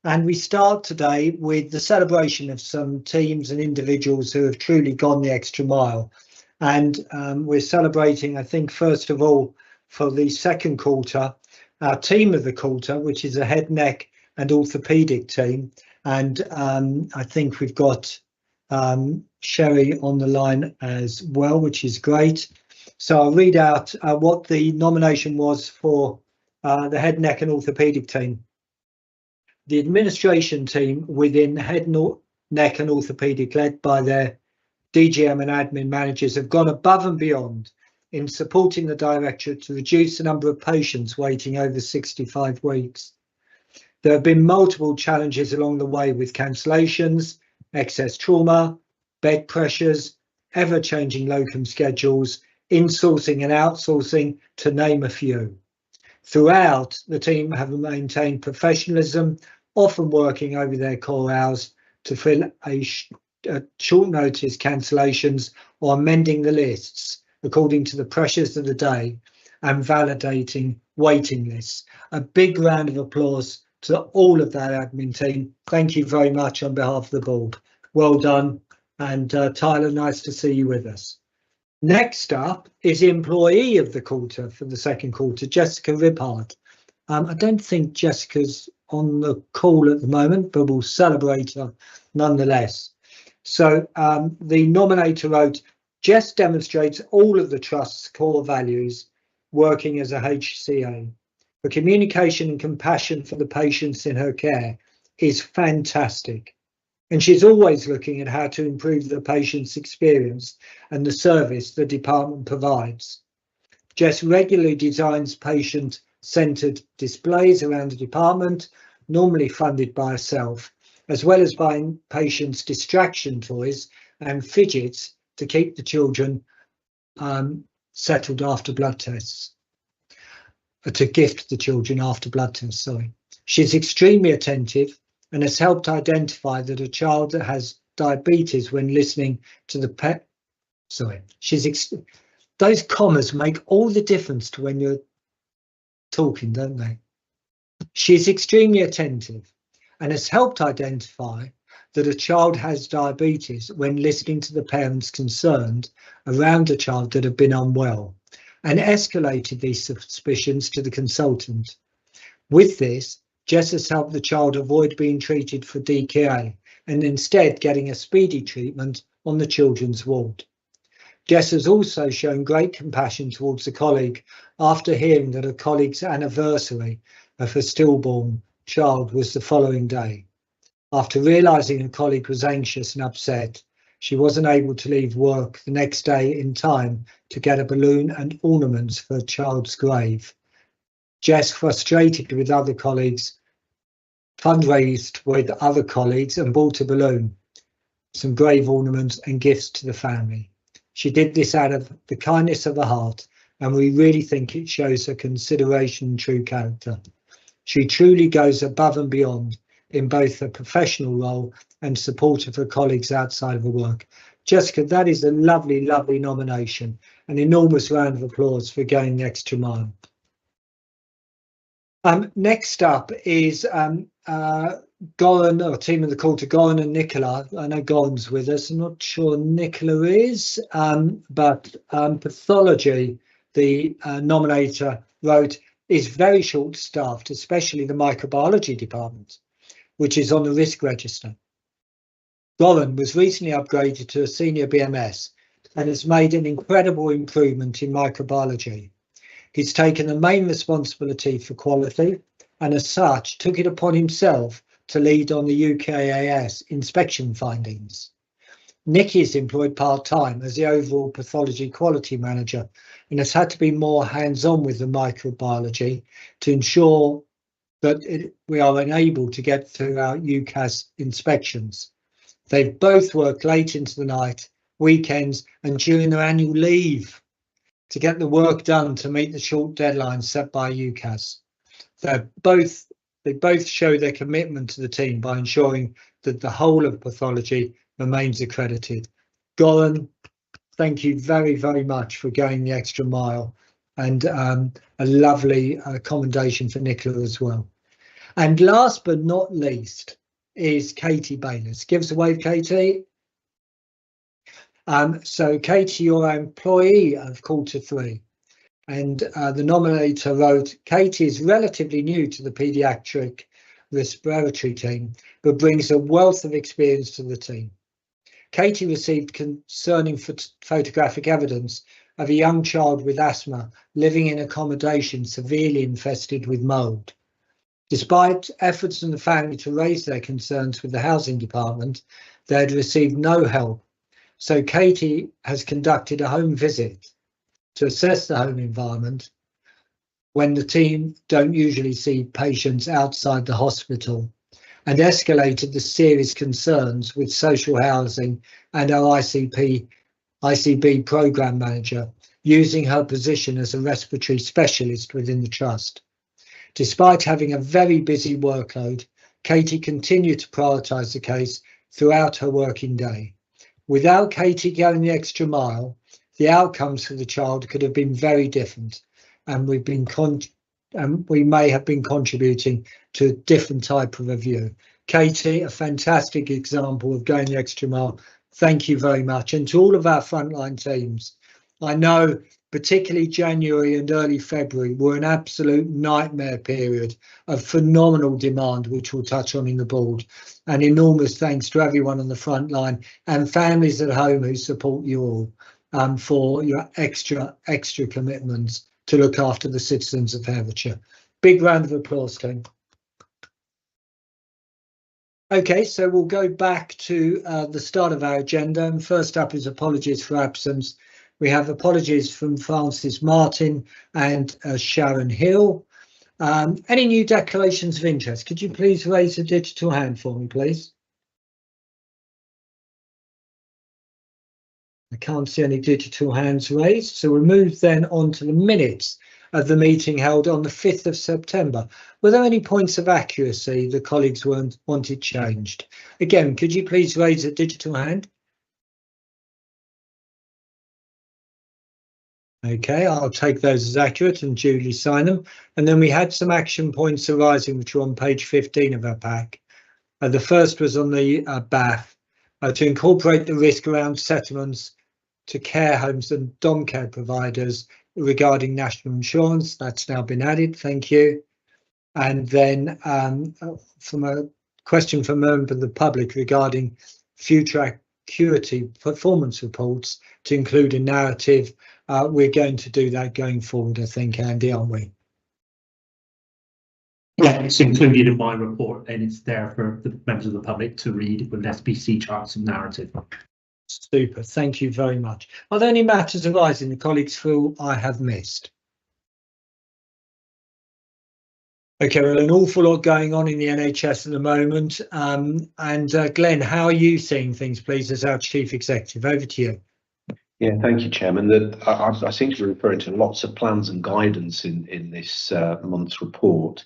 And we start today with the celebration of some teams and individuals who have truly gone the extra mile. And we're celebrating, I think, first of all, for the second quarter, our team of the quarter, which is a head, neck and orthopaedic team. And I think we've got Sherry on the line as well, which is great. So I'll read out what the nomination was for the head, neck and orthopaedic team. The administration team within head, neck and orthopaedic, led by their DGM and admin managers, have gone above and beyond in supporting the directorate to reduce the number of patients waiting over 65 weeks. There have been multiple challenges along the way with cancellations, excess trauma, bed pressures, ever-changing locum schedules, insourcing and outsourcing, to name a few. Throughout, the team have maintained professionalism, often working over their core hours to fill short notice cancellations or amending the lists according to the pressures of the day and validating waiting lists. A big round of applause to all of that admin team. Thank you very much on behalf of the board. Well done. And Tyler, nice to see you with us. Next up is the employee of the quarter for the second quarter, Jessica Ribbard. I don't think Jessica's on the call at the moment, but we'll celebrate her nonetheless. So the nominator wrote, Jess demonstrates all of the Trust's core values working as a HCA. The communication and compassion for the patients in her care is fantastic. And she's always looking at how to improve the patient's experience and the service the department provides. Jess regularly designs patient-centred displays around the department, normally funded by herself, as well as buying patients distraction toys and fidgets to keep the children settled after blood tests. To gift the children after blood tests, sorry. She's extremely attentive and has helped identify that a child that has diabetes when listening to the pet. Sorry, those commas make all the difference to when you're talking, don't they? She's extremely attentive and has helped identify that a child has diabetes when listening to the parents concerned around a child that have been unwell, and escalated these suspicions to the consultant. With this, Jess has helped the child avoid being treated for DKA and instead getting a speedy treatment on the children's ward. Jess has also shown great compassion towards a colleague after hearing that a colleague's anniversary of her stillborn child was the following day. After realising a colleague was anxious and upset, she wasn't able to leave work the next day in time to get a balloon and ornaments for a child's grave. Jess, frustrated with other colleagues, fundraised with other colleagues and bought a balloon, some grave ornaments and gifts to the family. She did this out of the kindness of her heart, and we really think it shows her consideration and true character. She truly goes above and beyond in both her professional role and support of her colleagues outside of her work. Jessica, that is a lovely, lovely nomination. An enormous round of applause for going the extra mile. Next up is Goran, or team of the quarter, Goran and Nicola. I know Goran's with us. I'm not sure Nicola is, but pathology, the nominator wrote, is very short-staffed, especially the microbiology department, which is on the risk register. Goran was recently upgraded to a senior BMS and has made an incredible improvement in microbiology. He's taken the main responsibility for quality and as such took it upon himself to lead on the UKAS inspection findings. Nikki is employed part-time as the overall pathology quality manager and has had to be more hands-on with the microbiology to ensure that we are enabled to get through our UKAS inspections. They've both worked late into the night, weekends and during their annual leave to get the work done to meet the short deadlines set by UKAS. They both show their commitment to the team by ensuring that the whole of pathology remains accredited. Goran, thank you very, very much for going the extra mile, and a lovely commendation for Nicola as well. And last but not least is Katie Bayliss. Give us a wave, Katie. So Katie, you're our employee of Q3. And the nominator wrote, Katie is relatively new to the paediatric respiratory team, but brings a wealth of experience to the team. Katie received concerning photographic evidence of a young child with asthma living in accommodation severely infested with mould. Despite efforts from the family to raise their concerns with the housing department, they had received no help. So Katie has conducted a home visit to assess the home environment when the team don't usually see patients outside the hospital, and escalated the serious concerns with social housing and our ICB programme manager, using her position as a respiratory specialist within the trust. Despite having a very busy workload, Katie continued to prioritise the case throughout her working day. Without Katie going the extra mile, the outcomes for the child could have been very different, and we may have been contributing to a different type of review. Katie, a fantastic example of going the extra mile. Thank you very much. And to all of our frontline teams, I know particularly January and early February were an absolute nightmare period of phenomenal demand, which we'll touch on in the board. And enormous thanks to everyone on the front line and families at home who support you all for your extra commitments to look after the citizens of Herefordshire. Big round of applause, team. Okay, so we'll go back to the start of our agenda. And first up is apologies for absence. We have apologies from Francis Martin and Sharon Hill. Any new declarations of interest? Could you please raise a digital hand for me, please? I can't see any digital hands raised, so we'll move then on to the minutes of the meeting held on the 5th of September. Were there any points of accuracy the colleagues wanted changed? Again, could you please raise a digital hand? Okay, I'll take those as accurate and duly sign them. And then we had some action points arising, which are on page 15 of our pack. The first was on the BAF, to incorporate the risk around settlements to care homes and dom care providers regarding national insurance. That's now been added, thank you. And then from a question from a member of the public regarding future acuity performance reports to include a narrative. We're going to do that going forward, I think, Andy, aren't we? Yeah, it's included in my report and it's there for the members of the public to read with SBC charts and narrative. Super, thank you very much. Are there any matters arising the colleagues feel I have missed? Okay, well, an awful lot going on in the NHS at the moment. Glenn, how are you seeing things, please, as our Chief Executive? Over to you. Yeah, thank you, Chairman. I seem to be referring to lots of plans and guidance in this month's report,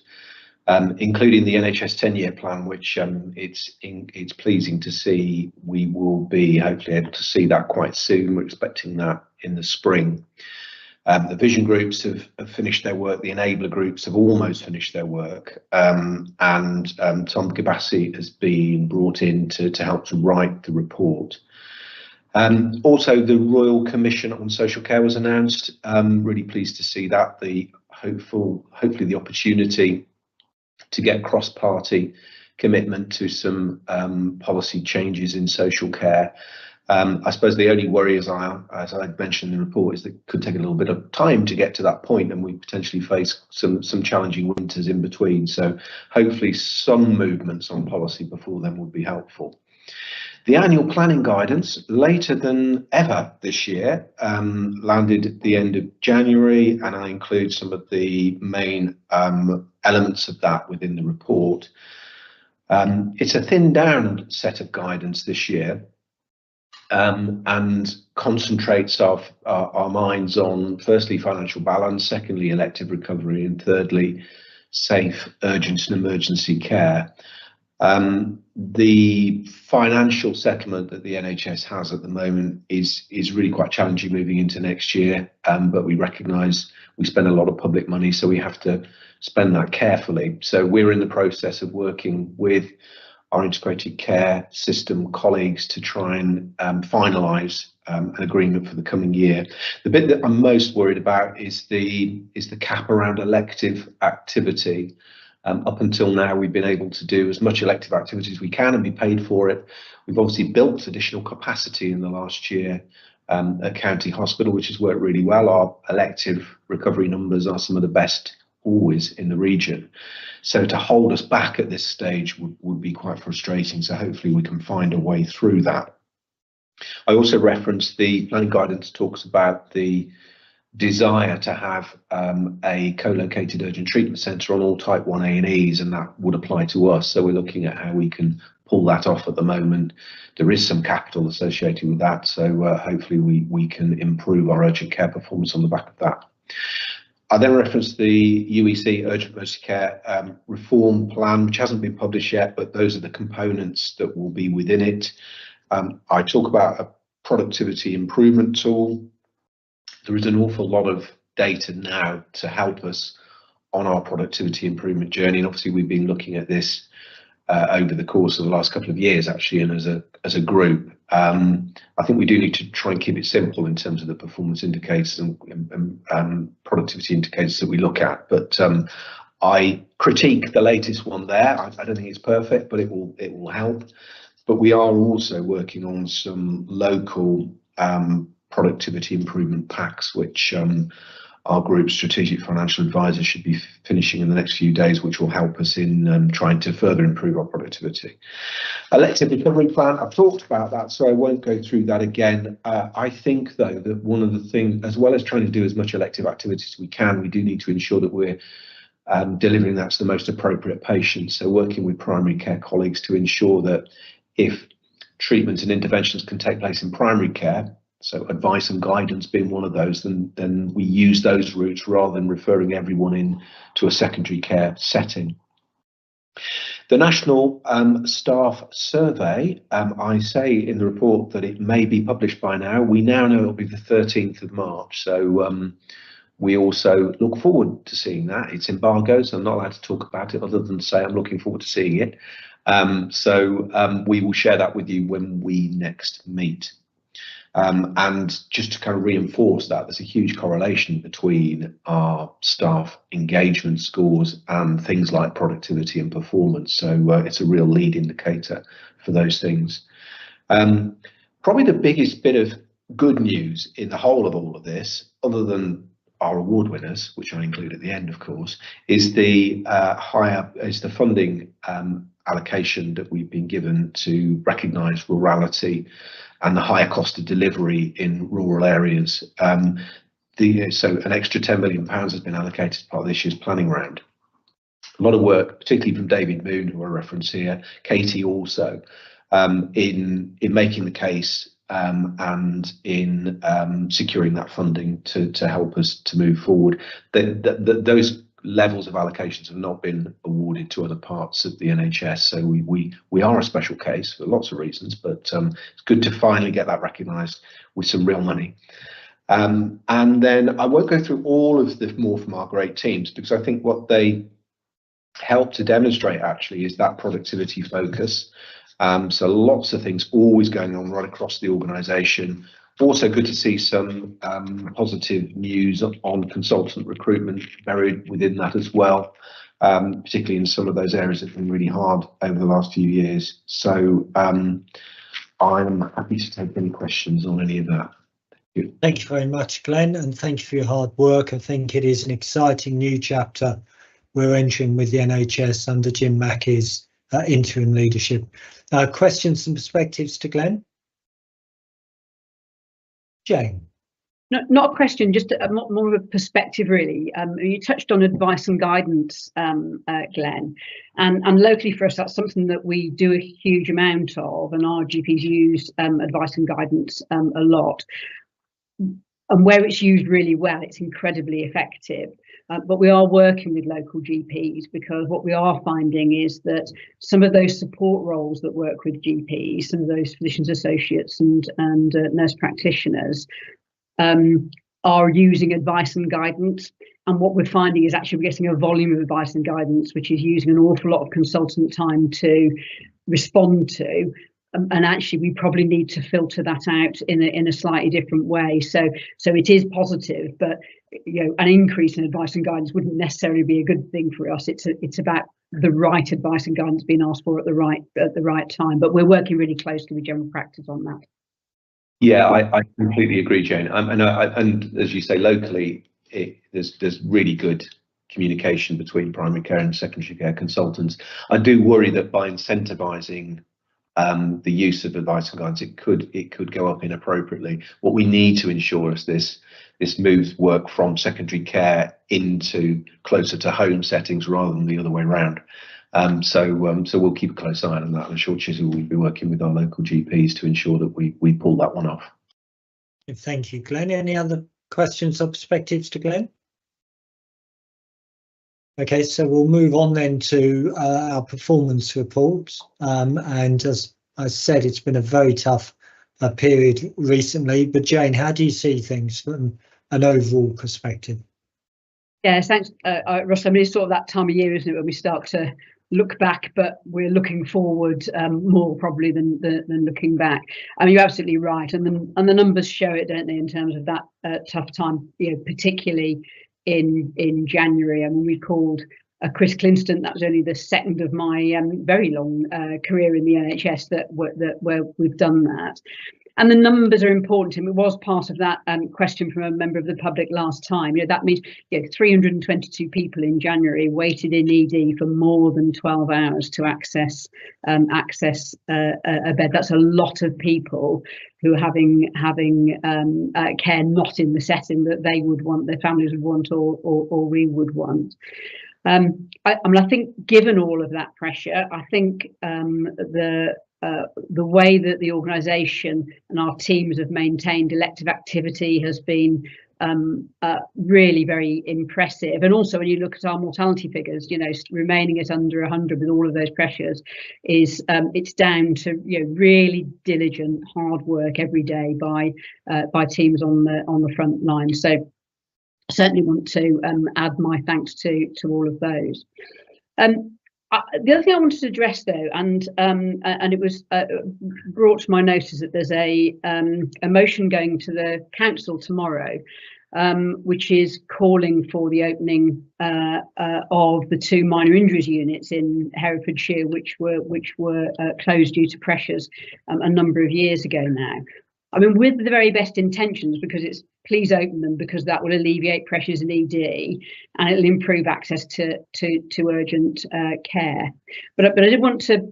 including the NHS 10-year plan, which it's pleasing to see. We will be hopefully able to see that quite soon. We're expecting that in the spring. The vision groups have finished their work. The enabler groups have almost finished their work. Tom Gabassi has been brought in to help to write the report. Also, the Royal Commission on Social Care was announced. Really pleased to see that. Hopefully the opportunity to get cross-party commitment to some policy changes in social care. I suppose the only worry, as I mentioned in the report, is that it could take a little bit of time to get to that point, and we potentially face some challenging winters in between. So hopefully some movements on policy before then would be helpful. The annual planning guidance, later than ever this year, landed at the end of January, and I include some of the main elements of that within the report. It's a thinned down set of guidance this year, and concentrates our minds on, firstly, financial balance, secondly, elective recovery, and thirdly, safe, urgent and emergency care. The financial settlement that the NHS has at the moment is really quite challenging moving into next year, but we recognise we spend a lot of public money, so we have to spend that carefully. So we're in the process of working with our integrated care system colleagues to try and finalise an agreement for the coming year. The bit that I'm most worried about is the cap around elective activity. Up until now, we've been able to do as much elective activity as we can and be paid for it. We've obviously built additional capacity in the last year at County Hospital, which has worked really well. Our elective recovery numbers are some of the best always in the region. So to hold us back at this stage would be quite frustrating. So hopefully we can find a way through that. I also referenced the planning guidance talks about the desire to have a co-located urgent treatment centre on all type 1 A&Es, and that would apply to us. So we're looking at how we can pull that off at the moment. There is some capital associated with that, so hopefully we can improve our urgent care performance on the back of that. I then referenced the UEC Urgent Emergency Care Reform Plan, which hasn't been published yet, but those are the components that will be within it. I talk about a productivity improvement tool. There is an awful lot of data now to help us on our productivity improvement journey, and obviously we've been looking at this over the course of the last couple of years, actually, and as a group. I think we do need to try and keep it simple in terms of the performance indicators and productivity indicators that we look at. But I critique the latest one there. I don't think it's perfect, but it will help. But we are also working on some local productivity improvement packs, which our group strategic financial advisor should be finishing in the next few days, which will help us in trying to further improve our productivity. Elective recovery plan, I've talked about that, so I won't go through that again. I think, though, that one of the things, as well as trying to do as much elective activity as we can, we do need to ensure that we're delivering that to the most appropriate patients. So working with primary care colleagues to ensure that if treatments and interventions can take place in primary care, so advice and guidance being one of those, then we use those routes rather than referring everyone in to a secondary care setting. The National Staff Survey, I say in the report that it may be published by now. We now know it'll be the 13th of March, so we also look forward to seeing that. It's embargoed, so I'm not allowed to talk about it other than say I'm looking forward to seeing it. So we will share that with you when we next meet. And just to kind of reinforce that, there's a huge correlation between our staff engagement scores and things like productivity and performance. So it's a real lead indicator for those things. Probably the biggest bit of good news in the whole of all of this, other than our award winners, which I include at the end, of course, is the funding allocation that we've been given to recognise rurality and the higher cost of delivery in rural areas. So an extra £10 million has been allocated as part of this year's planning round. A lot of work, particularly from David Moon, who I reference here, Katie also, in making the case and in securing that funding to help us to move forward. Those levels of allocations have not been awarded to other parts of the NHS, so we are a special case for lots of reasons, but it's good to finally get that recognised with some real money. And then I won't go through all of the more from our great teams, because I think what they help to demonstrate actually is that productivity focus. So lots of things always going on right across the organisation. Also good to see some positive news on consultant recruitment buried within that as well, particularly in some of those areas that have been really hard over the last few years. So I'm happy to take any questions on any of that. Thank you very much, Glenn, and thank you for your hard work. I think it is an exciting new chapter we're entering with the NHS under Jim Mackey's interim leadership. Questions and perspectives to Glenn? Jane. No, not a question, just more of a perspective, really. You touched on advice and guidance, Glenn, and locally for us, that's something that we do a huge amount of, and our GPs use advice and guidance a lot. And where it's used really well, it's incredibly effective. But we are working with local GPs, because what we are finding is that some of those support roles that work with GPs, some of those physicians associates and nurse practitioners, are using advice and guidance. And what we're finding is actually we're getting a volume of advice and guidance, which is using an awful lot of consultant time to respond to. And actually, we probably need to filter that out in a slightly different way. So it is positive, but an increase in advice and guidance wouldn't necessarily be a good thing for us. It's about the right advice and guidance being asked for at the right time. But we're working really closely with general practice on that. Yeah, I completely agree, Jane. And as you say, locally, there's really good communication between primary care and secondary care consultants. I do worry that by incentivising the use of advice and guidance, it could go up inappropriately. What we need to ensure is this moves work from secondary care into closer to home settings rather than the other way around. So we'll keep a close eye on that. I'm sure Chisel will be working with our local GPs to ensure that we pull that one off. Thank you, Glenn. Any other questions or perspectives to Glenn? Okay, so we'll move on then to our performance reports. And as I said, it's been a very tough period recently. But Jane, how do you see things from an overall perspective? Yeah, thanks, Russ. I mean, it's sort of that time of year, isn't it, when we start to look back, but we're looking forward more probably than looking back. I mean, you're absolutely right, and the numbers show it, don't they, in terms of that tough time, particularly in January. I mean, we called a critical incident. That was only the second of my very long career in the NHS where we've done that. And the numbers are important. And it was part of that question from a member of the public last time. That means 322 people in January waited in ED for more than 12 hours to access a bed. That's a lot of people who are having care not in the setting that they would want, their families would want, or we would want. I mean, I think given all of that pressure, I think the way that the organisation and our teams have maintained elective activity has been really very impressive. And also, when you look at our mortality figures, remaining at under 100 with all of those pressures is it's down to really diligent, hard work every day by teams on the front line. So I certainly want to add my thanks to all of those. The other thing I wanted to address, though, and it was brought to my notice that there's a motion going to the council tomorrow, which is calling for the opening of the 2 minor injuries units in Herefordshire, which were closed due to pressures a number of years ago now. I mean, with the very best intentions, because it's please open them because that will alleviate pressures in ED and it'll improve access to urgent care. But I did want to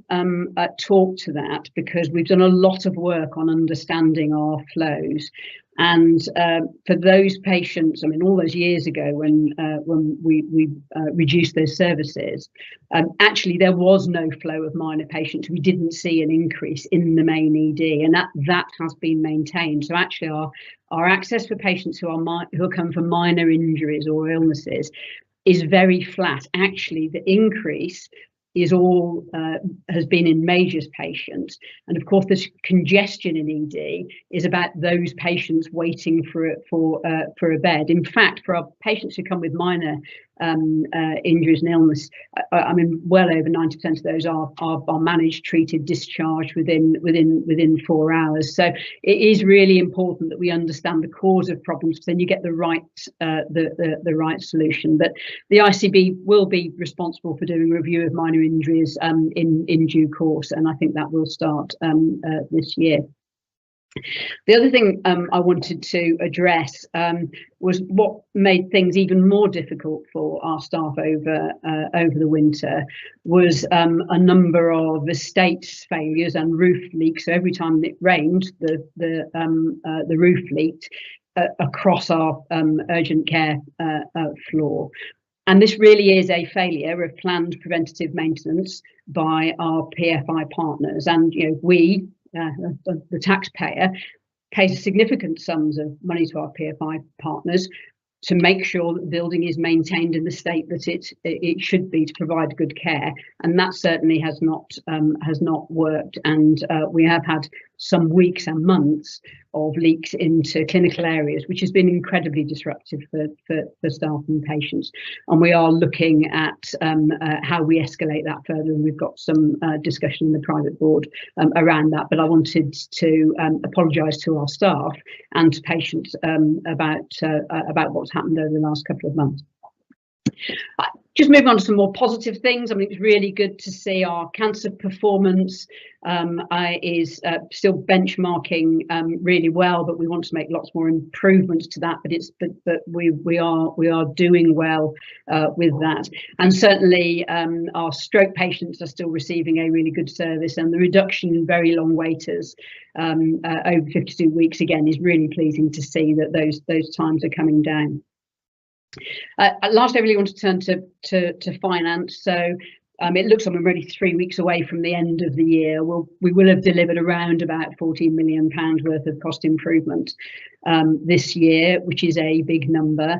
talk to that because we've done a lot of work on understanding our flows. And for those patients, I mean, all those years ago when we reduced those services, actually there was no flow of minor patients. We didn't see an increase in the main ED, and that has been maintained. So actually, our access for patients who are coming for minor injuries or illnesses is very flat. Actually, the increase is all has been in majors patients, and of course this congestion in ED is about those patients waiting for a bed. In fact, for our patients who come with minor injuries and illness, I mean, well over 90% of those are managed, treated, discharged within 4 hours. So it is really important that we understand the cause of problems, then you get the right right solution. But the ICB will be responsible for doing a review of minor injuries in due course, and I think that will start this year. The other thing I wanted to address was what made things even more difficult for our staff over the winter was a number of estate failures and roof leaks. So every time it rained, the roof leaked across our urgent care floor. And this really is a failure of planned preventative maintenance by our PFI partners. And we, the taxpayer, pays significant sums of money to our PFI partners to make sure that the building is maintained in the state that it should be to provide good care, and that certainly has not worked. And we have had some weeks and months leaks into clinical areas, which has been incredibly disruptive for staff and patients. And we are looking at how we escalate that further, and we've got some discussion in the private board around that. But I wanted to apologise to our staff and to patients about what's happened over the last couple of months. Just moving on to some more positive things. I mean, it's really good to see our cancer performance is still benchmarking really well, but we want to make lots more improvements to that. But we are doing well with that, and certainly our stroke patients are still receiving a really good service, and the reduction in very long waiters over 52 weeks again is really pleasing to see that those times are coming down. Lastly, I really want to turn to finance. So it looks like we're already 3 weeks away from the end of the year. We will have delivered around about £14 million worth of cost improvement this year, which is a big number.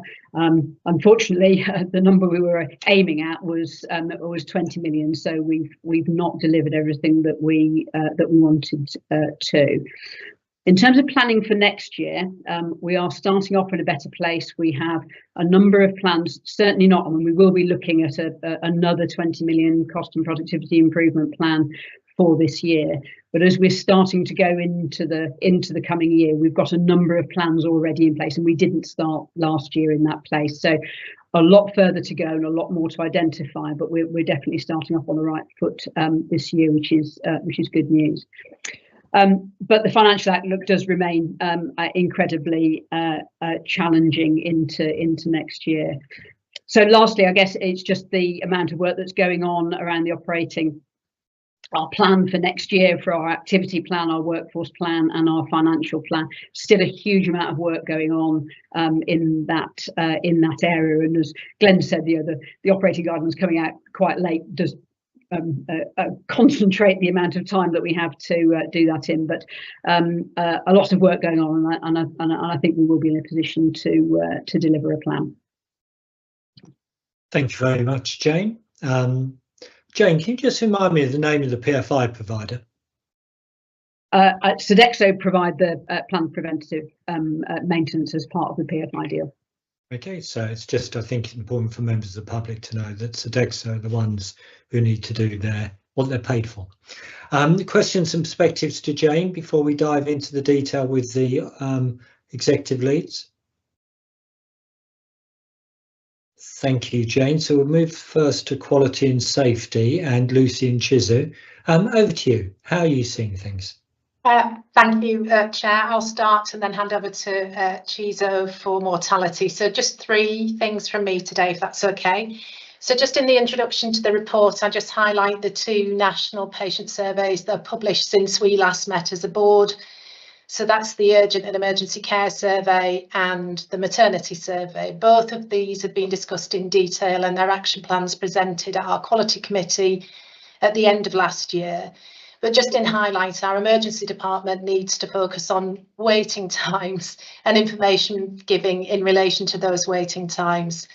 Unfortunately, the number we were aiming at was 20 million. So we've not delivered everything that we wanted to. In terms of planning for next year, we are starting off in a better place. We have a number of plans, certainly not, I mean, we will be looking at another 20 million cost and productivity improvement plan for this year. But as we're starting to go into the coming year, we've got a number of plans already in place, and we didn't start last year in that place. So a lot further to go and a lot more to identify, but we're definitely starting off on the right foot this year, which is good news. But the financial outlook does remain incredibly challenging into next year. So lastly, I guess it's just the amount of work that's going on around the operating, our plan for next year, for our activity plan, our workforce plan, and our financial plan. Still a huge amount of work going on in that area. And as Glenn said, the operating guidelines coming out quite late does concentrate the amount of time that we have to do that in, but a lot of work going on, and I think we will be in a position to deliver a plan. Thank you very much, Jane. Jane, can you just remind me of the name of the PFI provider? Sodexo provide the planned preventative maintenance as part of the PFI deal. Okay, so it's just, I think, important for members of the public to know that Sodexo are the ones who need to do what they're paid for. Questions and perspectives to Jane before we dive into the detail with the executive leads? Thank you, Jane. So we'll move first to quality and safety, and Lucy and Chizu. Over to you. How are you seeing things? Thank you, Chair. I'll start and then hand over to Chizo for mortality. So just 3 things from me today, if that's okay. So just in the introduction to the report, I just highlight the 2 national patient surveys that are published since we last met as a board. So that's the urgent and emergency care survey and the maternity survey. Both of these have been discussed in detail, and their action plans presented at our quality committee at the end of last year. But just in highlight, our emergency department needs to focus on waiting times and information giving in relation to those waiting times,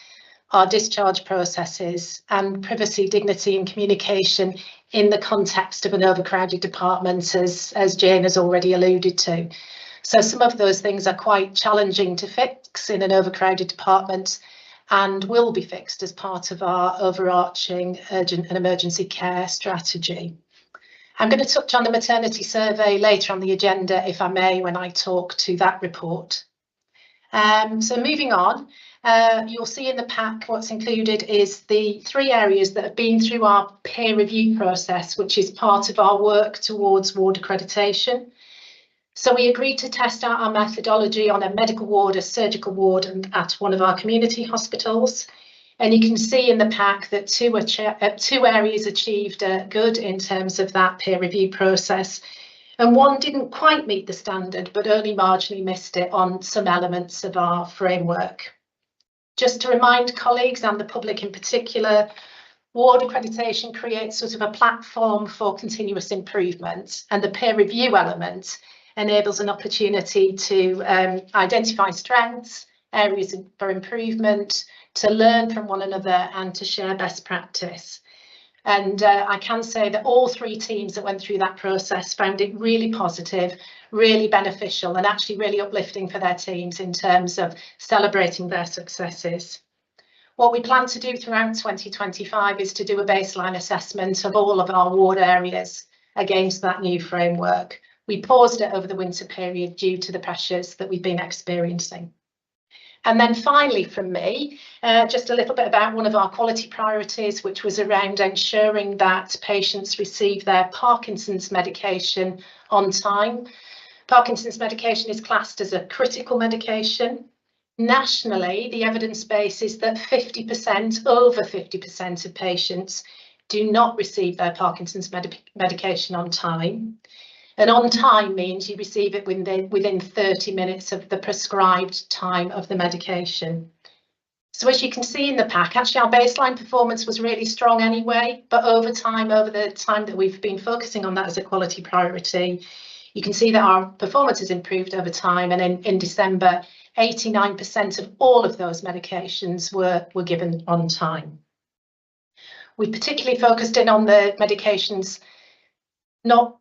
our discharge processes, and privacy, dignity and communication in the context of an overcrowded department, as Jane has already alluded to. So some of those things are quite challenging to fix in an overcrowded department and will be fixed as part of our overarching urgent and emergency care strategy. I'm going to touch on the maternity survey later on the agenda, if I may, when I talk to that report. So moving on, you'll see in the pack what's included is the 3 areas that have been through our peer review process, which is part of our work towards ward accreditation. So we agreed to test out our methodology on a medical ward, a surgical ward, and at one of our community hospitals. And you can see in the pack that 2 areas achieved good in terms of that peer review process, and 1 didn't quite meet the standard, but only marginally missed it on some elements of our framework. Just to remind colleagues and the public in particular, ward accreditation creates sort of a platform for continuous improvement, and the peer review element enables an opportunity to identify strengths, areas for improvement, to learn from one another and to share best practice. And I can say that all 3 teams that went through that process found it really positive, really beneficial, and actually really uplifting for their teams in terms of celebrating their successes. What we plan to do throughout 2025 is to do a baseline assessment of all of our ward areas against that new framework. We paused it over the winter period due to the pressures that we've been experiencing. And then finally from me, just a little bit about one of our quality priorities, which was around ensuring that patients receive their Parkinson's medication on time. Parkinson's medication is classed as a critical medication. Nationally, the evidence base is that 50%, over 50% of patients do not receive their Parkinson's medication on time. And on time means you receive it within 30 minutes of the prescribed time of the medication. So as you can see in the pack, actually our baseline performance was really strong anyway, but over the time that we've been focusing on that as a quality priority, you can see that our performance has improved over time, and in December, 89% of all of those medications were given on time. We particularly focused in on the medications not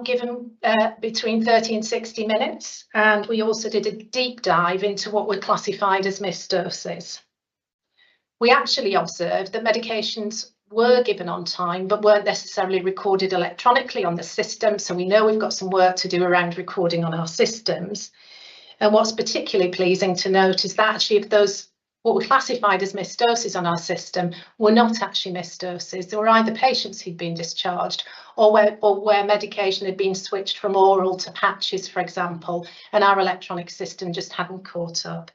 given between 30 and 60 minutes, and we also did a deep dive into what were classified as missed doses. We actually observed that medications were given on time but weren't necessarily recorded electronically on the system, so we know we've got some work to do around recording on our systems. And what's particularly pleasing to note is that actually if those what were classified as missed doses on our system were not actually missed doses. They were either patients who'd been discharged or where medication had been switched from oral to patches, for example, and our electronic system just hadn't caught up.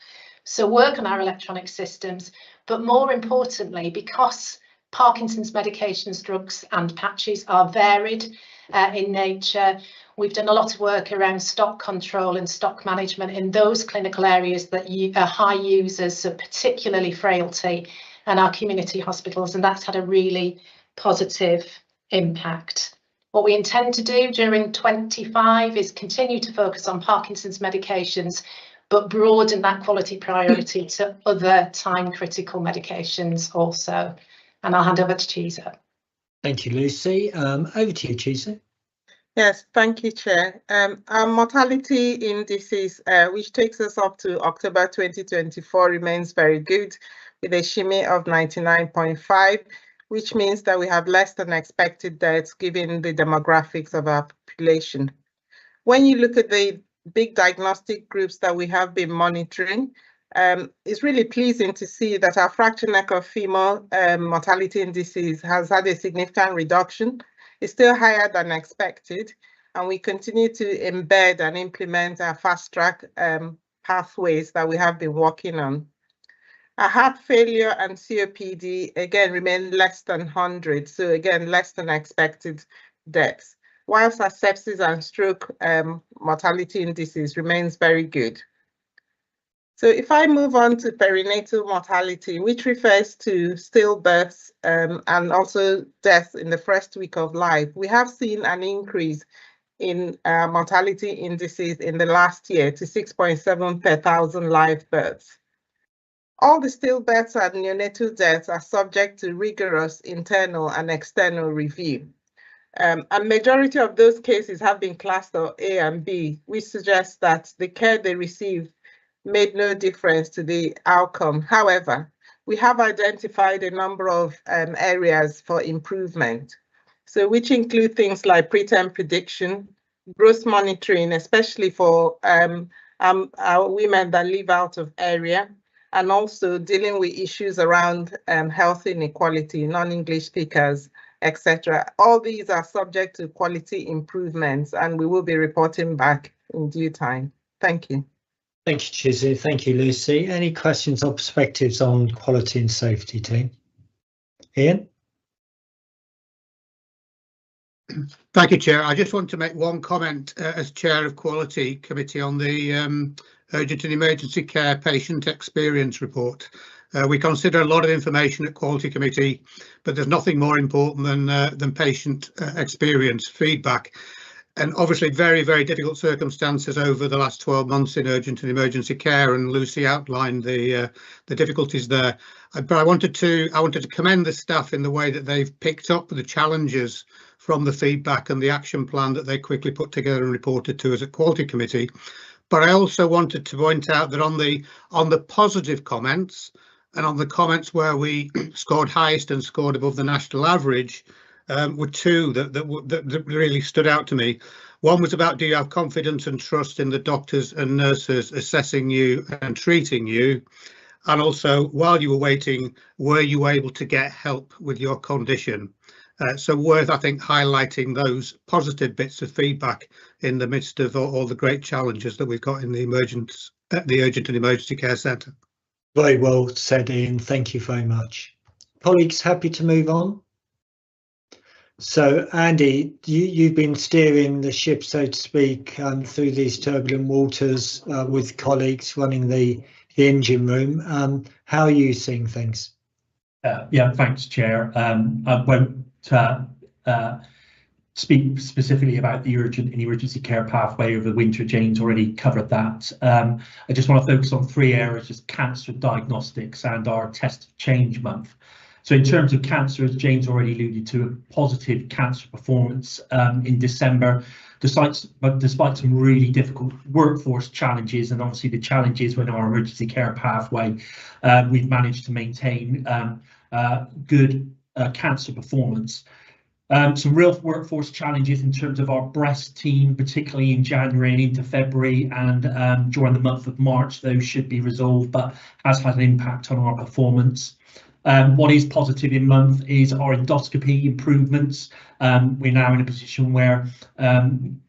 So work on our electronic systems, but more importantly, because Parkinson's medications, drugs and patches are varied in nature, we've done a lot of work around stock control and stock management in those clinical areas that are high users, so particularly frailty and our community hospitals, and that's had a really positive impact. What we intend to do during 25 is continue to focus on Parkinson's medications, but broaden that quality priority to other time critical medications also. And I'll hand over to Chiza. Thank you, Lucy. Over to you, Chiza. Yes, thank you, Chair. Our mortality indices, which takes us up to October 2024, remains very good with a SHIMI of 99.5, which means that we have less than expected deaths given the demographics of our population. When you look at the big diagnostic groups that we have been monitoring, it's really pleasing to see that our fracture neck of femur mortality indices has had a significant reduction. It's still higher than expected, and we continue to embed and implement our fast track pathways that we have been working on. Our heart failure and COPD again remain less than 100, so again less than expected deaths, whilst our sepsis and stroke mortality indices remains very good. So if I move on to perinatal mortality, which refers to stillbirths and also death in the first week of life, we have seen an increase in mortality indices in the last year to 6.7 per 1,000 live births. All the stillbirths and neonatal deaths are subject to rigorous internal and external review. A majority of those cases have been classed as A and B, which suggests that the care they received made no difference to the outcome. However, we have identified a number of areas for improvement, so which include things like preterm prediction, growth monitoring, especially for our women that live out of area, and also dealing with issues around health inequality, non-English speakers, etc. All these are subject to quality improvements, and we will be reporting back in due time. Thank you. Thank you, Chiza. Thank you, Lucy. Any questions or perspectives on quality and safety, team? Ian? Thank you, Chair. I just want to make one comment as Chair of Quality Committee on the Urgent and Emergency Care Patient Experience Report. We consider a lot of information at Quality Committee, but there's nothing more important than patient experience feedback. and obviously very, very difficult circumstances over the last 12 months in urgent and emergency care, and Lucy outlined the difficulties there. But I wanted to commend the staff in the way that they've picked up the challenges from the feedback and the action plan that they quickly put together and reported to us at Quality Committee. But I also wanted to point out that on the positive comments and on the comments where we scored highest and scored above the national average, were two that really stood out to me. One was about, do you have confidence and trust in the doctors and nurses assessing you and treating you? And also, while you were waiting, were you able to get help with your condition? So worth, I think, highlighting those positive bits of feedback in the midst of all the great challenges that we've got in the urgent and emergency care centre. Very well said, Ian. Thank you very much. Colleagues, happy to move on? So, Andy, you've been steering the ship, so to speak, through these turbulent waters with colleagues running the engine room. How are you seeing things? Yeah, thanks, Chair. I won't speak specifically about the urgent and emergency care pathway over the winter. Jane's already covered that. I just want to focus on three areas: just cancer diagnostics and our Test of Change month. So in terms of cancer, as Jane's already alluded to, a positive cancer performance in December, despite some really difficult workforce challenges, and obviously the challenges within our emergency care pathway, we've managed to maintain good cancer performance. Some real workforce challenges in terms of our breast team, particularly in January and into February, and during the month of March, those should be resolved, but has had an impact on our performance. What is positive in month is our endoscopy improvements. We're now in a position where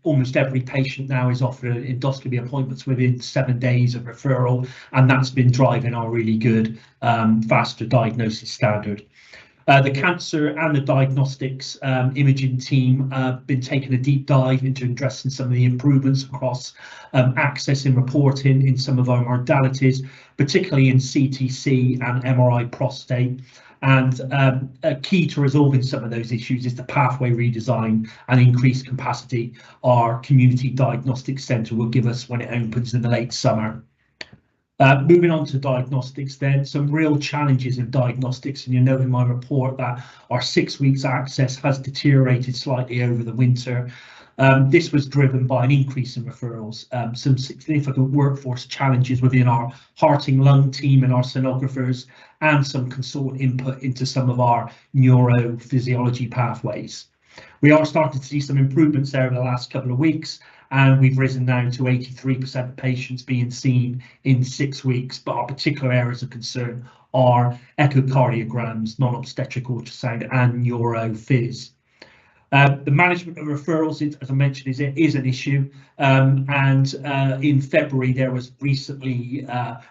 almost every patient now is offered endoscopy appointments within 7 days of referral, and that's been driving our really good faster diagnosis standard. The cancer and the diagnostics imaging team have been taking a deep dive into addressing some of the improvements across access and reporting in some of our modalities, particularly in CTC and MRI prostate. And a key to resolving some of those issues is the pathway redesign and increased capacity our community diagnostics centre will give us when it opens in the late summer. Moving on to diagnostics then, some real challenges in diagnostics, and you'll note in my report that our 6 weeks access has deteriorated slightly over the winter. This was driven by an increase in referrals, some significant workforce challenges within our heart and lung team and our sonographers, and some consultant input into some of our neurophysiology pathways. We are starting to see some improvements there in the last couple of weeks, and we've risen now to 83% of patients being seen in 6 weeks, but our particular areas of concern are echocardiograms, non-obstetric ultrasound, and neurophys. The management of referrals, as I mentioned, is an issue, and in February there was recently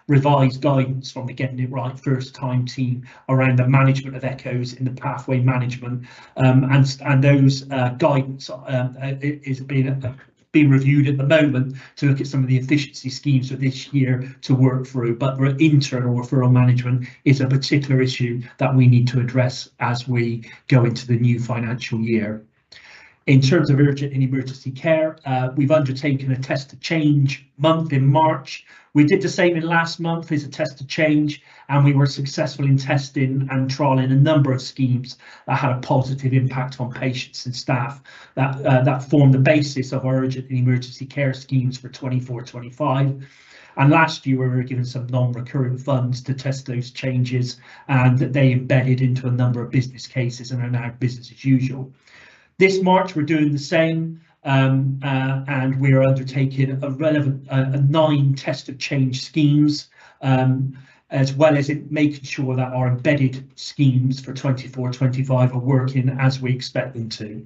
revised guidance from the Getting It Right First Time team around the management of echoes in the pathway management, and those guidance is being reviewed at the moment to look at some of the efficiency schemes for this year to work through. But internal referral management is a particular issue that we need to address as we go into the new financial year. In terms of urgent and emergency care, we've undertaken a Test of Change month in March. We did the same in last month as a Test of Change, and we were successful in testing and trialling a number of schemes that had a positive impact on patients and staff that formed the basis of our urgent and emergency care schemes for 24-25. And last year we were given some non-recurrent funds to test those changes, and that they embedded into a number of business cases and are now business as usual. This March, we're doing the same, and we are undertaking a 9 Test of Change schemes, as well as making sure that our embedded schemes for 24-25 are working as we expect them to.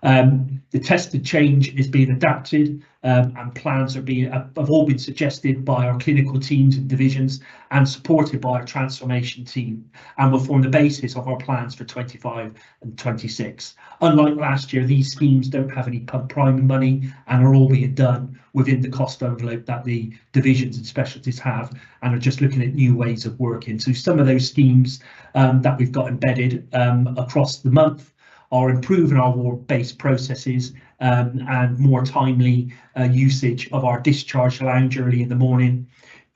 The Test of Change is being adapted, and plans have all been suggested by our clinical teams and divisions and supported by our transformation team, and will form the basis of our plans for 25 and 26. Unlike last year, these schemes don't have any primary money and are all being done within the cost envelope that the divisions and specialties have, and are just looking at new ways of working. So some of those schemes that we've got embedded across the month are improving our ward-based processes and more timely usage of our discharge lounge early in the morning,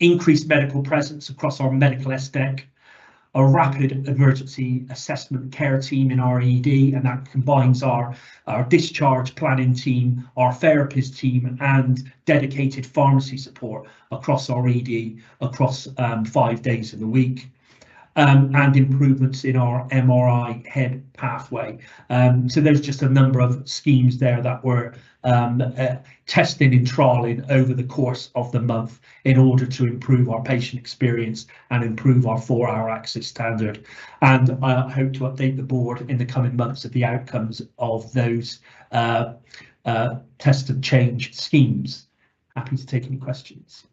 increased medical presence across our medical SDEC, a rapid emergency assessment care team in our ED, and that combines our discharge planning team, our therapist team, and dedicated pharmacy support across our ED across 5 days of the week. And improvements in our MRI head pathway. So there's just a number of schemes there that we're testing and trialling over the course of the month in order to improve our patient experience and improve our 4-hour access standard. And I hope to update the board in the coming months of the outcomes of those test and change schemes. Happy to take any questions.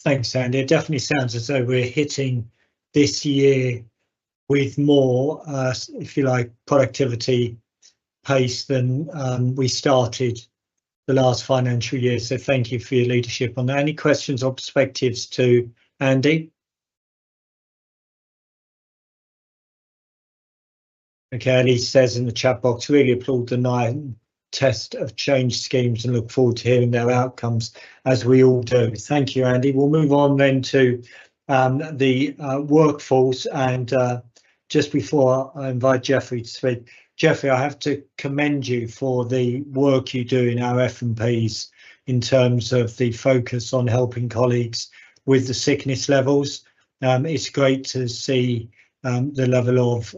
Thanks, Andy. It definitely sounds as though we're hitting this year with more, if you like, productivity pace than we started the last financial year. So thank you for your leadership on that. Any questions or perspectives to Andy? Okay, Ellie says in the chat box, really applaud the 9 test of change schemes and look forward to hearing their outcomes, as we all do. Thank you, Andy. We'll move on then to the workforce, and just before I invite Jeffrey to speak, Jeffrey, I have to commend you for the work you do in our F&Ps in terms of the focus on helping colleagues with the sickness levels. It's great to see the level of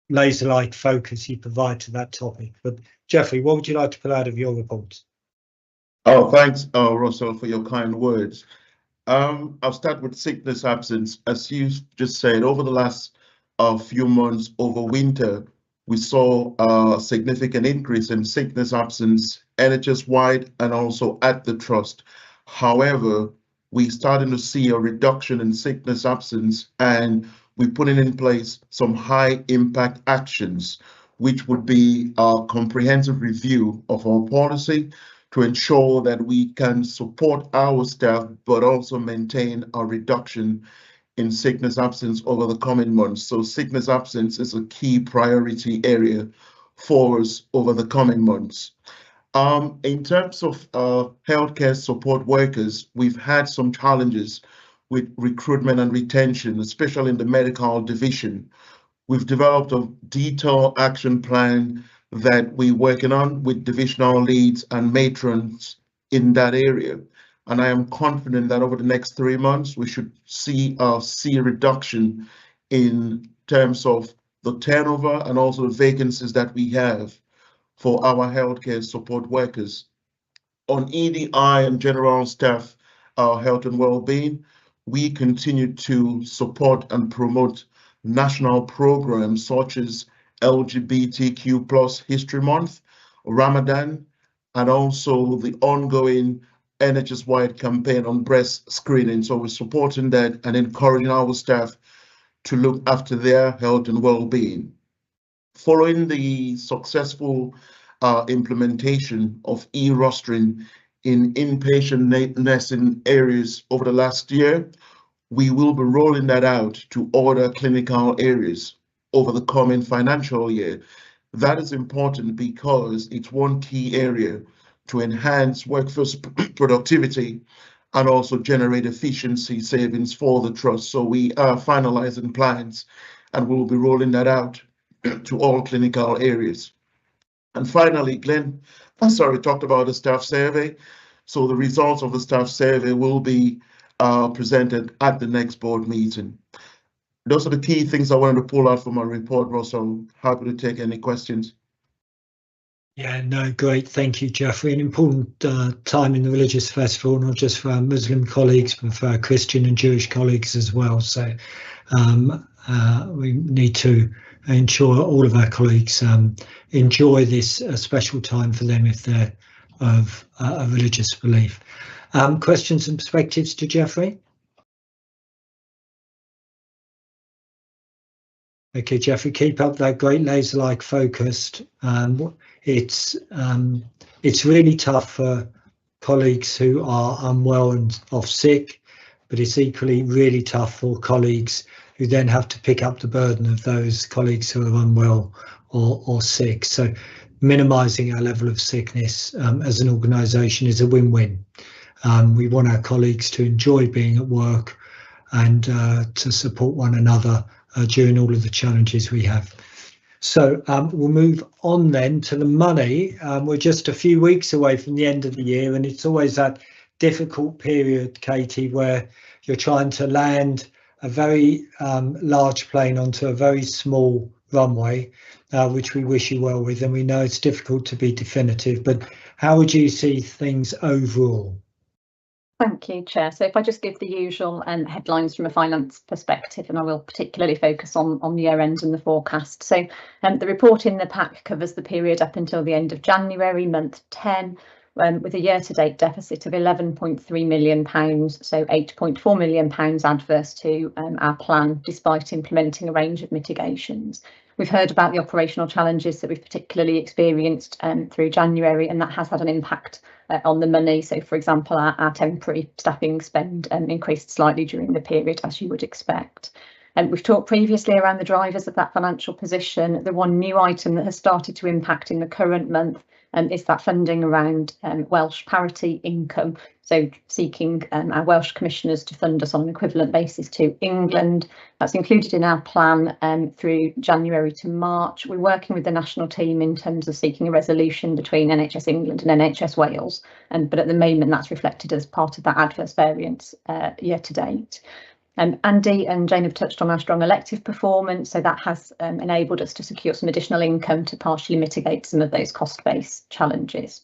laser-like focus you provide to that topic. But Jeffrey, what would you like to pull out of your report? Oh, thanks, Russell, for your kind words. I'll start with sickness absence. As you just said, over the last few months, over winter, we saw a significant increase in sickness absence, NHS-wide and also at the trust. However, we're starting to see a reduction in sickness absence, and we're putting in place some high impact actions, which would be a comprehensive review of our policy to ensure that we can support our staff, but also maintain a reduction in sickness absence over the coming months. So sickness absence is a key priority area for us over the coming months. In terms of healthcare support workers, we've had some challenges with recruitment and retention, especially in the medical division. We've developed a detailed action plan that we're working on with divisional leads and matrons in that area. And I am confident that over the next 3 months, we should see a reduction in terms of the turnover and also the vacancies that we have for our healthcare support workers. On EDI and general staff, health and well-being, we continue to support and promote national programs such as LGBTQ+ History Month, Ramadan, and also the ongoing NHS-wide campaign on breast screening. So we're supporting that and encouraging our staff to look after their health and well-being. Following the successful implementation of e-rostering in inpatient nursing areas over the last year, we will be rolling that out to other clinical areas over the coming financial year. That is important because it's one key area to enhance workforce productivity and also generate efficiency savings for the trust. So we are finalizing plans and we'll be rolling that out to all clinical areas. And finally, Glenn, talked about the staff survey. So the results of the staff survey will be presented at the next board meeting. Those are the key things I wanted to pull out from my report, Ross. I'm happy to take any questions. Yeah, no, great. Thank you, Jeffrey. An important time in the religious festival, not just for our Muslim colleagues, but for our Christian and Jewish colleagues as well. So we need to ensure all of our colleagues enjoy this special time for them if they're of a religious belief. Questions and perspectives to Jeffrey? Okay, Jeffrey, keep up that great laser-like focused. It's really tough for colleagues who are unwell and off sick, but it's equally really tough for colleagues who then have to pick up the burden of those colleagues who are unwell or sick. So minimising our level of sickness as an organisation is a win-win. We want our colleagues to enjoy being at work and to support one another during all of the challenges we have. So we'll move on then to the money. We're just a few weeks away from the end of the year, and it's always that difficult period, Katie, where you're trying to land a very large plane onto a very small runway, which we wish you well with, and we know it's difficult to be definitive, but how would you see things overall? Thank you, Chair. So if I just give the usual headlines from a finance perspective, and I will particularly focus on the year end and the forecast. So the report in the pack covers the period up until the end of January, month 10, with a year-to-date deficit of £11.3 million, so £8.4 million adverse to our plan, despite implementing a range of mitigations. We've heard about the operational challenges that we've particularly experienced through January, and that has had an impact on the money. So, for example, our temporary staffing spend increased slightly during the period, as you would expect. We've talked previously around the drivers of that financial position. The one new item that has started to impact in the current month is that funding around Welsh parity income. So seeking our Welsh commissioners to fund us on an equivalent basis to England. That's included in our plan through January to March. We're working with the national team in terms of seeking a resolution between NHS England and NHS Wales, but at the moment that's reflected as part of that adverse variance year to date. Andy and Jane have touched on our strong elective performance, so that has enabled us to secure some additional income to partially mitigate some of those cost-based challenges.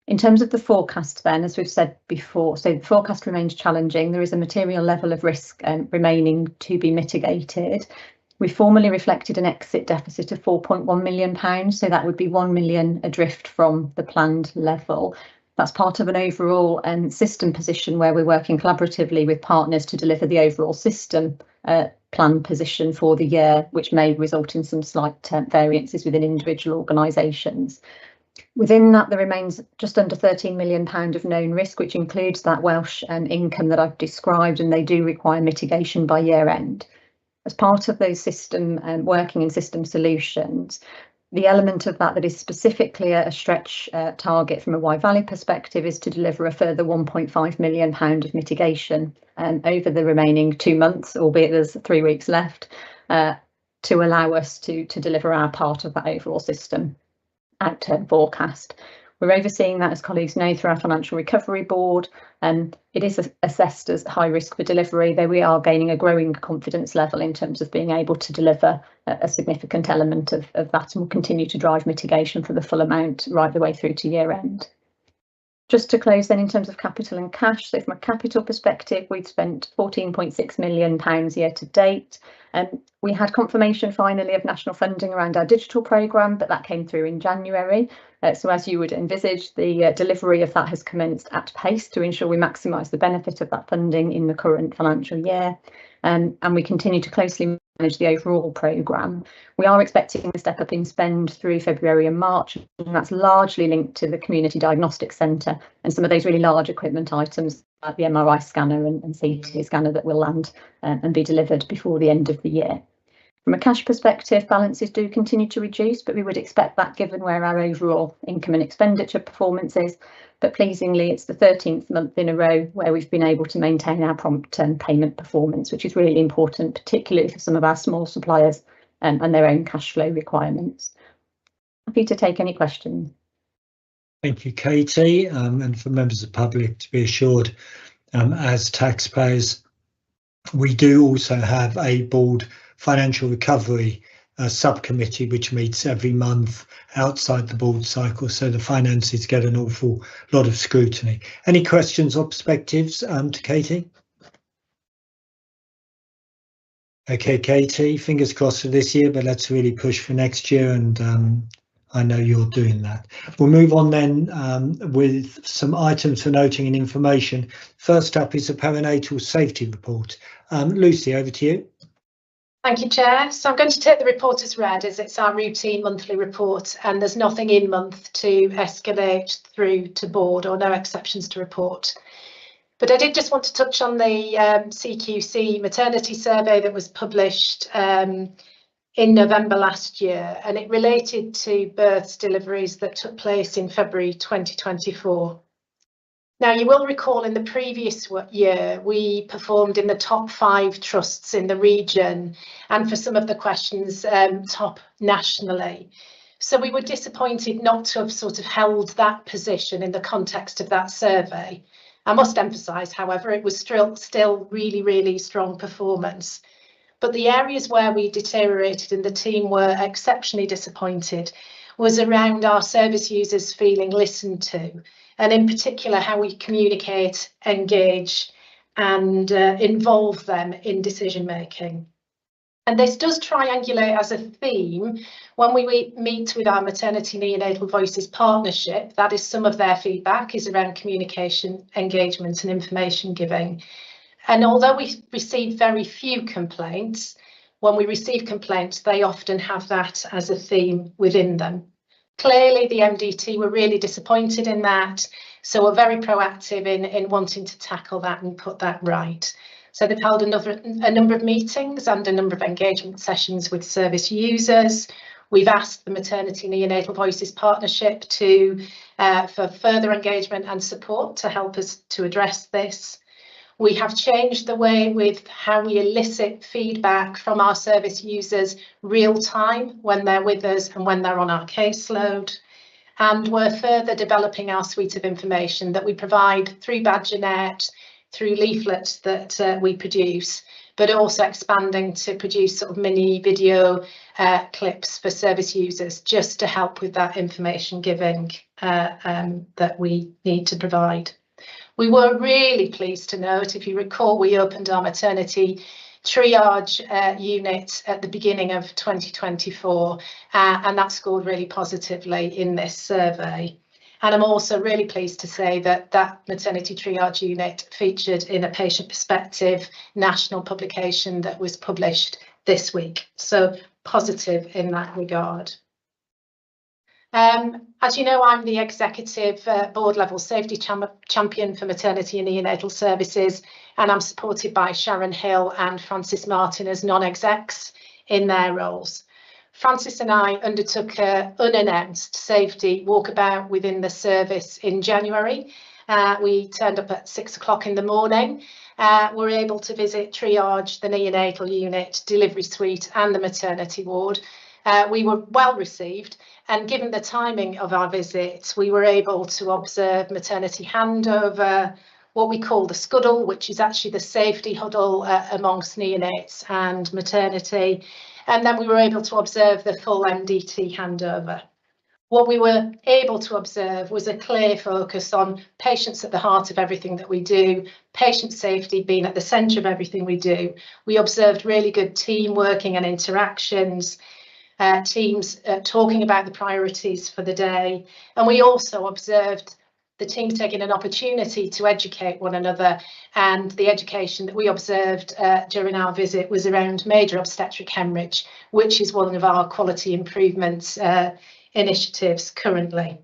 In terms of the forecast then, as we've said before, so the forecast remains challenging. There is a material level of risk remaining to be mitigated. We formally reflected an exit deficit of £4.1 million, so that would be £1 million adrift from the planned level. That's part of an overall system position where we're working collaboratively with partners to deliver the overall system plan position for the year, which may result in some slight variances within individual organisations. Within that, there remains just under £13 million of known risk, which includes that Welsh income that I've described, and they do require mitigation by year end. As part of those system working and system solutions, the element of that is specifically a stretch target from a Wye Valley perspective is to deliver a further £1.5 million of mitigation over the remaining 2 months, albeit there's 3 weeks left, to allow us to deliver our part of that overall system outturn forecast. We're overseeing that, as colleagues know, through our Financial Recovery Board, and it is assessed as high risk for delivery, though we are gaining a growing confidence level in terms of being able to deliver a significant element of that, and will continue to drive mitigation for the full amount right the way through to year end. Just to close then in terms of capital and cash, so from a capital perspective, we've spent £14.6 million year to date. We had confirmation finally of national funding around our digital programme, but that came through in January. So as you would envisage, the delivery of that has commenced at pace to ensure we maximise the benefit of that funding in the current financial year. And we continue to closely manage the overall programme. We are expecting a step up in spend through February and March, and that's largely linked to the Community Diagnostic Centre and some of those really large equipment items like the MRI scanner and CT scanner that will land and be delivered before the end of the year. From a cash perspective, balances do continue to reduce, but we would expect that given where our overall income and expenditure performance is. But pleasingly, it's the 13th month in a row where we've been able to maintain our prompt payment performance, which is really important, particularly for some of our small suppliers and their own cash flow requirements. Happy to take any questions. Thank you, Katie, and for members of the public to be assured, as taxpayers, we do also have a board financial recovery subcommittee which meets every month outside the board cycle, so the finances get an awful lot of scrutiny. Any questions or perspectives to Katie? Okay, Katie, fingers crossed for this year, but let's really push for next year, and I know you're doing that. We'll move on then with some items for noting and information. First up is the perinatal safety report. Lucy, over to you. Thank you, Chair. So I'm going to take the report as read, as it's our routine monthly report, and there's nothing in month to escalate through to board or no exceptions to report. But I did just want to touch on the CQC maternity survey that was published in November last year, and it related to births deliveries that took place in February 2024. Now, you will recall in the previous year, we performed in the top 5 trusts in the region, and for some of the questions, top nationally. So we were disappointed not to have sort of held that position in the context of that survey. I must emphasise, however, it was still really, really strong performance. But the areas where we deteriorated and the team were exceptionally disappointed was around our service users feeling listened to, and in particular how we communicate, engage and involve them in decision making. And this does triangulate as a theme when we meet with our Maternity Neonatal Voices partnership. That is some of their feedback is around communication, engagement and information giving. And although we receive very few complaints, when we receive complaints, they often have that as a theme within them. Clearly, the MDT were really disappointed in that, so we're very proactive in wanting to tackle that and put that right. So they've held a number of meetings and a number of engagement sessions with service users. We've asked the Maternity Neonatal Voices Partnership for further engagement and support to help us to address this. We have changed the way with how we elicit feedback from our service users real time when they're with us and when they're on our caseload. And we're further developing our suite of information that we provide through Badgernet, through leaflets that we produce, but also expanding to produce sort of mini video clips for service users just to help with that information giving that we need to provide. We were really pleased to note, if you recall, we opened our maternity triage unit at the beginning of 2024, and that scored really positively in this survey. And I'm also really pleased to say that that maternity triage unit featured in a patient perspective national publication that was published this week. So positive in that regard. As you know, I'm the executive board level safety champion for maternity and neonatal services, and I'm supported by Sharon Hill and Francis Martin as non-execs in their roles. Francis and I undertook an unannounced safety walkabout within the service in January. We turned up at 6 o'clock in the morning. We're able to visit triage, the neonatal unit, delivery suite and the maternity ward. We were well received, and given the timing of our visit, we were able to observe maternity handover, what we call the scuddle, which is actually the safety huddle amongst neonates and maternity. And then we were able to observe the full MDT handover. What we were able to observe was a clear focus on patients at the heart of everything that we do, patient safety being at the centre of everything we do. We observed really good team working and interactions, teams talking about the priorities for the day. And we also observed the team taking an opportunity to educate one another, and the education that we observed during our visit was around major obstetric hemorrhage, which is one of our quality improvements initiatives currently.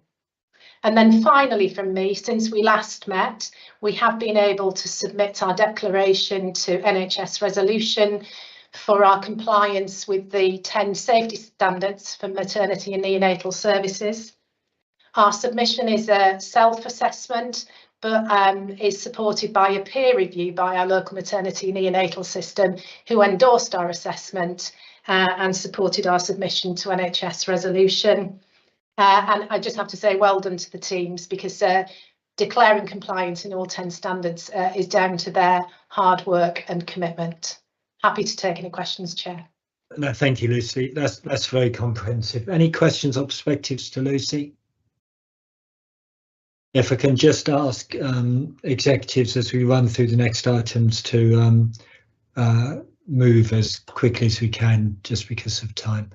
And then finally from me, since we last met, we have been able to submit our declaration to NHS resolution for our compliance with the 10 safety standards for maternity and neonatal services. Our submission is a self-assessment, but is supported by a peer review by our local maternity neonatal system, who endorsed our assessment and supported our submission to NHS resolution. And I just have to say well done to the teams, because declaring compliance in all 10 standards is down to their hard work and commitment. Happy to take any questions, Chair. No, thank you, Lucy. That's very comprehensive. Any questions or perspectives to Lucy? If I can just ask executives as we run through the next items to move as quickly as we can, just because of time.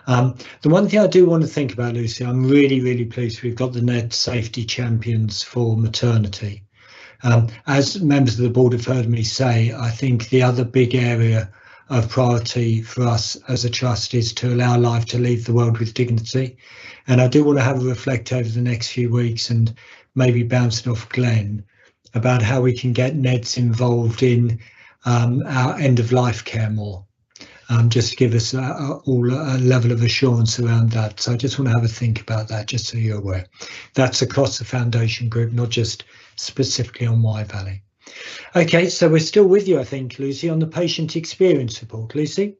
The one thing I do want to think about, Lucy, I'm really pleased we've got the NED Safety Champions for maternity. As members of the board have heard me say, I think the other big area of priority for us as a trust is to allow life to leave the world with dignity. And I do want to have a reflect over the next few weeks and maybe bouncing off Glenn about how we can get NEDs involved in our end of life care more. just to give us all a level of assurance around that. So I just want to have a think about that, just so you're aware. That's across the foundation group, not just specifically on Wye Valley. Okay, so we're still with you, I think, Lucy, on the patient experience report. Lucy?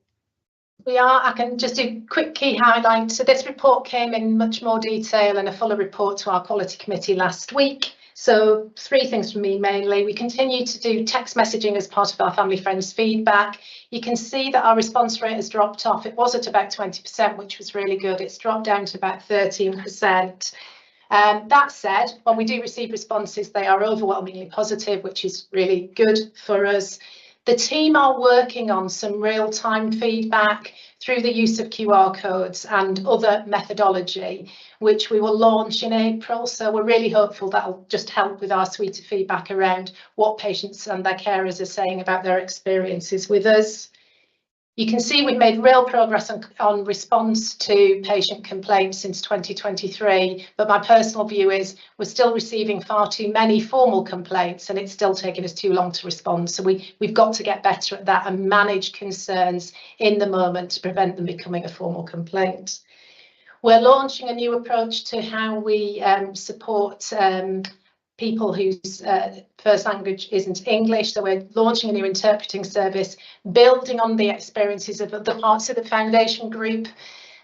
We are. I can just do quick key highlights. So this report came in much more detail and a fuller report to our quality committee last week. So 3 things from me mainly. We continue to do text messaging as part of our family friends feedback. You can see that our response rate has dropped off. It was at about 20%, which was really good. It's dropped down to about 13%. That said, when we do receive responses, they are overwhelmingly positive, which is really good for us. The team are working on some real-time feedback through the use of QR codes and other methodology, which we will launch in April. So we're really hopeful that'll just help with our suite of feedback around what patients and their carers are saying about their experiences with us. You can see we've made real progress on response to patient complaints since 2023, but my personal view is we're still receiving far too many formal complaints and it's still taking us too long to respond. So we've got to get better at that and manage concerns in the moment to prevent them becoming a formal complaint. We're launching a new approach to how we support people whose first language isn't English. So we're launching a new interpreting service, building on the experiences of the parts of the foundation group,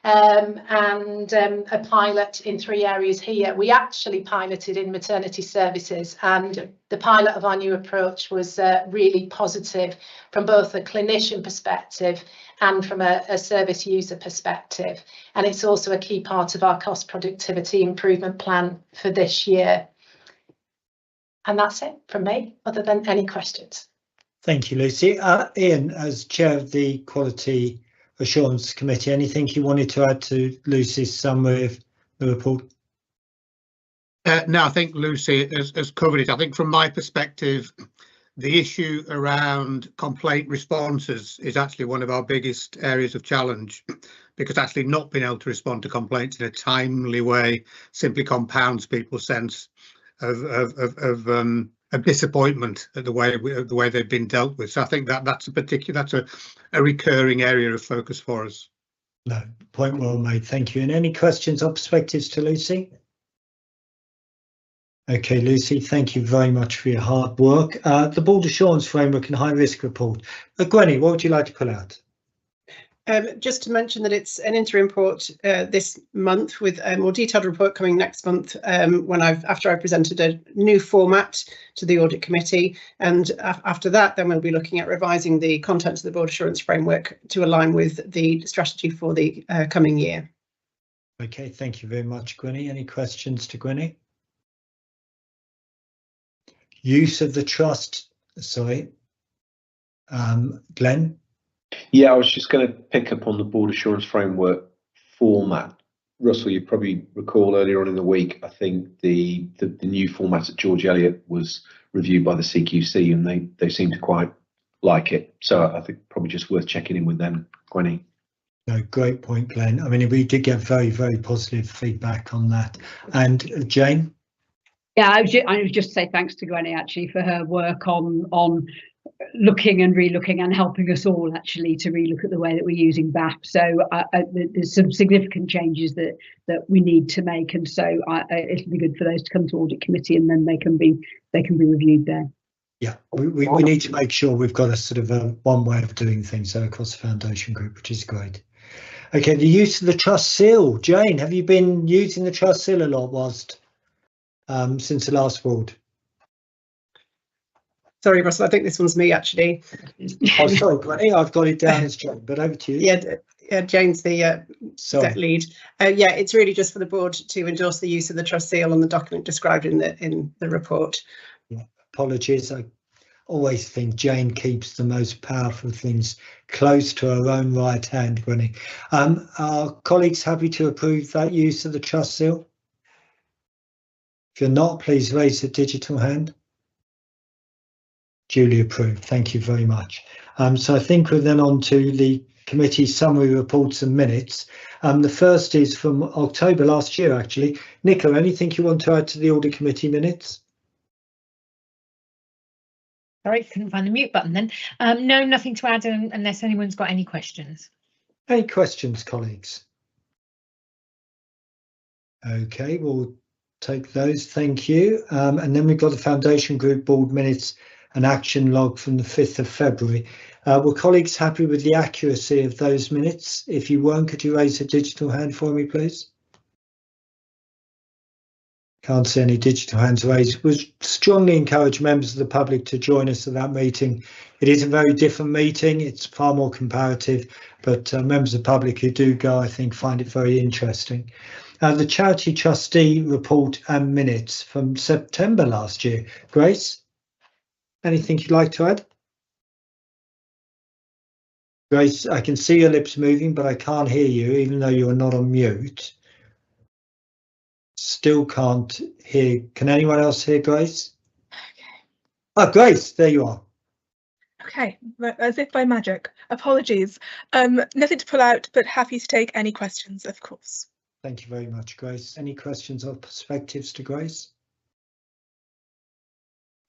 and a pilot in 3 areas here. We actually piloted in maternity services, and the pilot of our new approach was really positive from both a clinician perspective and from a service user perspective. And it's also a key part of our cost productivity improvement plan for this year. And that's it from me, other than any questions. Thank you, Lucy. Ian, as chair of the Quality Assurance Committee, anything you wanted to add to Lucy's summary of the report? No, I think Lucy has covered it. I think from my perspective, the issue around complaint responses is actually one of our biggest areas of challenge, because actually not being able to respond to complaints in a timely way simply compounds people's sense of disappointment at the way they've been dealt with. So I think that's a recurring area of focus for us. No, point well made. Thank you. And any questions or perspectives to Lucy? Okay, Lucy, thank you very much for your hard work. The Board Assurance Framework and High Risk Report. Gwenny, what would you like to pull out? Just to mention that it's an interim report this month, with a more detailed report coming next month after I've presented a new format to the Audit Committee, and after that then we'll be looking at revising the contents of the Board Assurance Framework to align with the strategy for the coming year. Okay, thank you very much, Gwenny. Any questions to Gwenny? Use of the trust, sorry, Glenn? Yeah, I was just going to pick up on the Board Assurance Framework format. Russell, you probably recall earlier on in the week, I think the new format at George Eliot was reviewed by the CQC, and they seem to quite like it. So I think probably just worth checking in with them, Gwenny. No, great point, Glenn. I mean, we did get very, very positive feedback on that. And Jane? Yeah, I would just say thanks to Gwenny actually for her work on looking and relooking and helping us all actually to relook at the way that we're using BAP. So there's some significant changes that we need to make, and so it'll be good for those to come to Audit Committee, and then they can be reviewed there. Yeah, we need to make sure we've got a sort of one way of doing things across the foundation group, which is great. Okay, the use of the trust seal. Jane, have you been using the trust seal a lot whilst since the last board? Sorry, Russell, I think this one's me actually. Oh, sorry, Gwenny, I've got it down as Jane, but over to you. Yeah, Jane's the debt lead. Yeah, it's really just for the board to endorse the use of the trust seal on the document described in the report. Yeah, apologies. I always think Jane keeps the most powerful things close to her own right hand, Gwenny. Are colleagues happy to approve that use of the trust seal? If you're not, please raise the digital hand. Duly approved. Thank you very much. So I think we're then on to the committee summary reports and minutes. The first is from October last year, actually. Nicola, anything you want to add to the Audit Committee minutes? Sorry, couldn't find the mute button then. No, nothing to add unless anyone's got any questions. Any questions, colleagues? Okay, we'll take those, thank you. And then we've got the Foundation Group Board Minutes and Action Log from the 5th of February. Were colleagues happy with the accuracy of those minutes? If you weren't, could you raise a digital hand for me, please? Can't see any digital hands raised. Would strongly encourage members of the public to join us at that meeting. It is a very different meeting. It's far more comparative, but members of the public who do go, I think, find it very interesting. The Charity Trustee report and minutes from September last year. Grace, anything you'd like to add? Grace, I can see your lips moving, but I can't hear you, even though you're not on mute. Still can't hear. Can anyone else hear Grace? Okay. Oh, Grace, there you are. Okay, as if by magic. Apologies. Nothing to pull out, but happy to take any questions, of course. Thank you very much, Grace. Any questions or perspectives to Grace?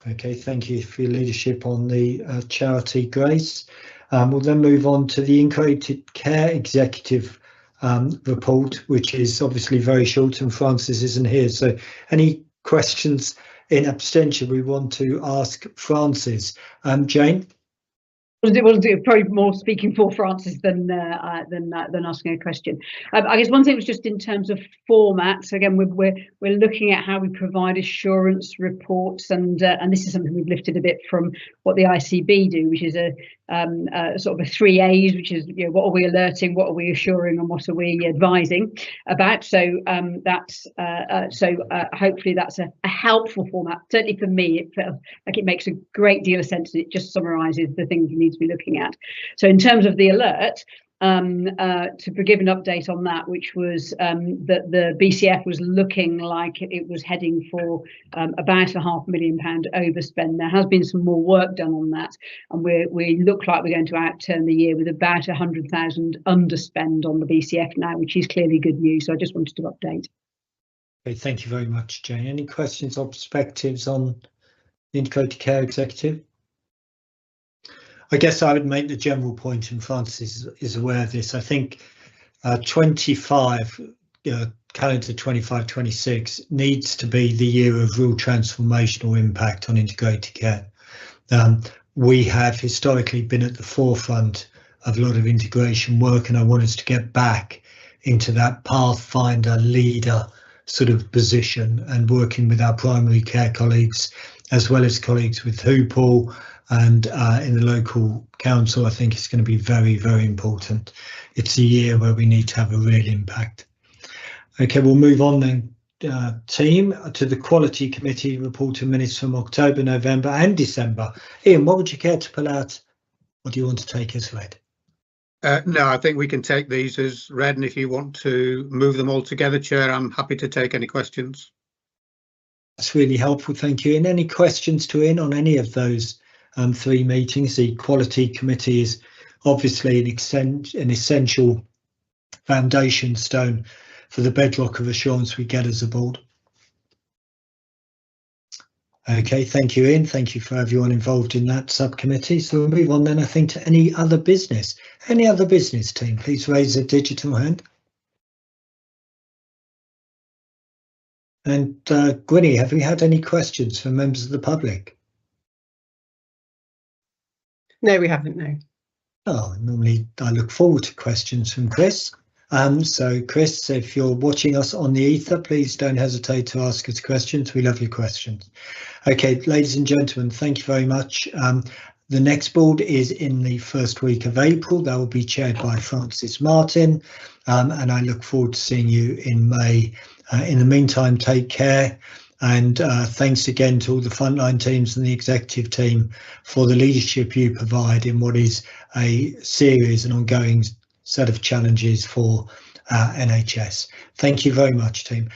Okay, thank you for your leadership on the charity, Grace. We'll then move on to the Integrated Care Executive report, which is obviously very short, and Francis isn't here. So any questions in abstention we want to ask Francis? Jane? We'll do probably more speaking for Francis than asking a question. I guess one thing was just in terms of format. So again, we're looking at how we provide assurance reports, and this is something we've lifted a bit from what the ICB do, which is a sort of a 3 A's, which is, you know, what are we alerting, what are we assuring, and what are we advising about. So hopefully that's a helpful format. Certainly for me, it felt like it makes a great deal of sense, and it just summarises the things we need to be looking at. So in terms of the alert, to give an update on that, which was that the BCF was looking like it was heading for about £500,000 overspend. There has been some more work done on that, and we look like we're going to outturn the year with about 100,000 underspend on the BCF now, which is clearly good news. So I just wanted to update. Okay, thank you very much, Jane. Any questions or perspectives on the Integrated Care Executive? I guess I would make the general point, and Francis is aware of this. I think 25, calendar 25-26 needs to be the year of real transformational impact on integrated care. We have historically been at the forefront of a lot of integration work, and I want us to get back into that pathfinder leader sort of position, and working with our primary care colleagues as well as colleagues with HOOPL and in the local council. I think it's going to be very, very important. It's a year where we need to have a real impact. Okay, we'll move on then, team, to the Quality Committee report and minutes from October, November and December. Ian, what would you care to pull out? Or do you want to take as read? No, I think we can take these as read, and if you want to move them all together, Chair, I'm happy to take any questions. That's really helpful, thank you. And any questions to Ian on any of those 3 meetings? The Quality Committee is obviously an essential foundation stone for the bedrock of assurance we get as a board. Okay, thank you, Ian. Thank you for everyone involved in that subcommittee. So we'll move on then, I think, to any other business. Any other business, team? Please raise a digital hand. And Gwynnie, have we had any questions from members of the public? No, we haven't, no. Oh, normally I look forward to questions from Chris. So Chris, if you're watching us on the ether, please don't hesitate to ask us questions. We love your questions. Okay, ladies and gentlemen, thank you very much. The next board is in the first week of April. That will be chaired by Francis Martin, and I look forward to seeing you in May. In the meantime, take care, and thanks again to all the frontline teams and the executive team for the leadership you provide in what is a series and ongoing set of challenges for NHS. Thank you very much, team.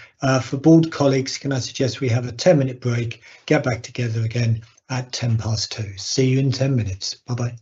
For board colleagues, can I suggest we have a 10-minute break, get back together again at 2:10. See you in 10 minutes. Bye-bye.